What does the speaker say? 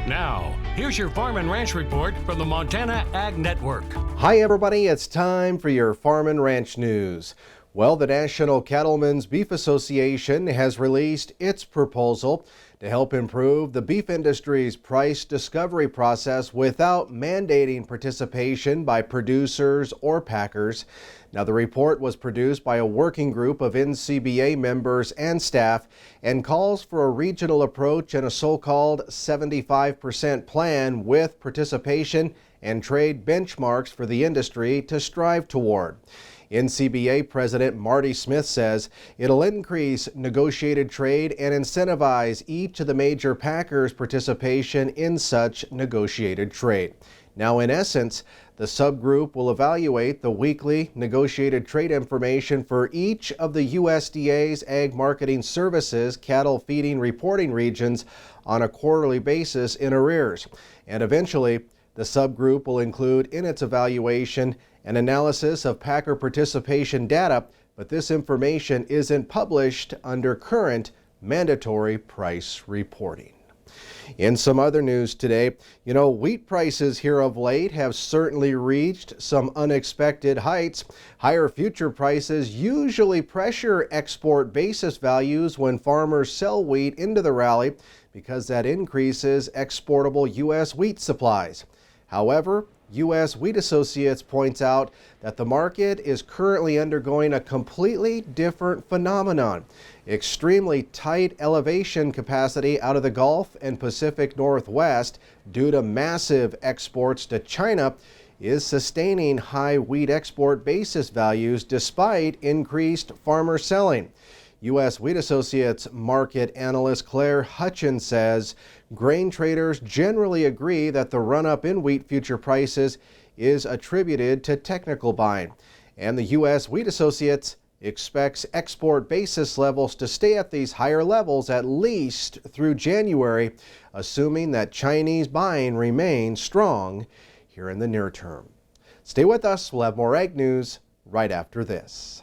Now, here's your Farm and Ranch report from the Montana Ag Network. Hi everybody, it's time for your Farm and Ranch news. Well, the National Cattlemen's Beef Association has released its proposal to help improve the beef industry's price discovery process without mandating participation by producers or packers. Now, the report was produced by a working group of NCBA members and staff and calls for a regional approach and a so-called 75% plan with participation and trade benchmarks for the industry to strive toward. NCBA President Marty Smith says it'll increase negotiated trade and incentivize each of the major packers' participation in such negotiated trade. Now, in essence, the subgroup will evaluate the weekly negotiated trade information for each of the USDA's Ag Marketing Services cattle feeding reporting regions on a quarterly basis in arrears. And eventually, the subgroup will include in its evaluation an analysis of packer participation data, but this information isn't published under current mandatory price reporting. In some other news today, wheat prices here of late have certainly reached some unexpected heights. Higher future prices usually pressure export basis values when farmers sell wheat into the rally because that increases exportable U.S. wheat supplies. However, U.S. Wheat Associates points out that the market is currently undergoing a completely different phenomenon. Extremely tight elevation capacity out of the Gulf and Pacific Northwest due to massive exports to China is sustaining high wheat export basis values despite increased farmer selling. U.S. Wheat Associates market analyst Claire Hutchins says grain traders generally agree that the run-up in wheat future prices is attributed to technical buying. And the U.S. Wheat Associates expects export basis levels to stay at these higher levels at least through January, assuming that Chinese buying remains strong here in the near term. Stay with us. We'll have more ag news right after this.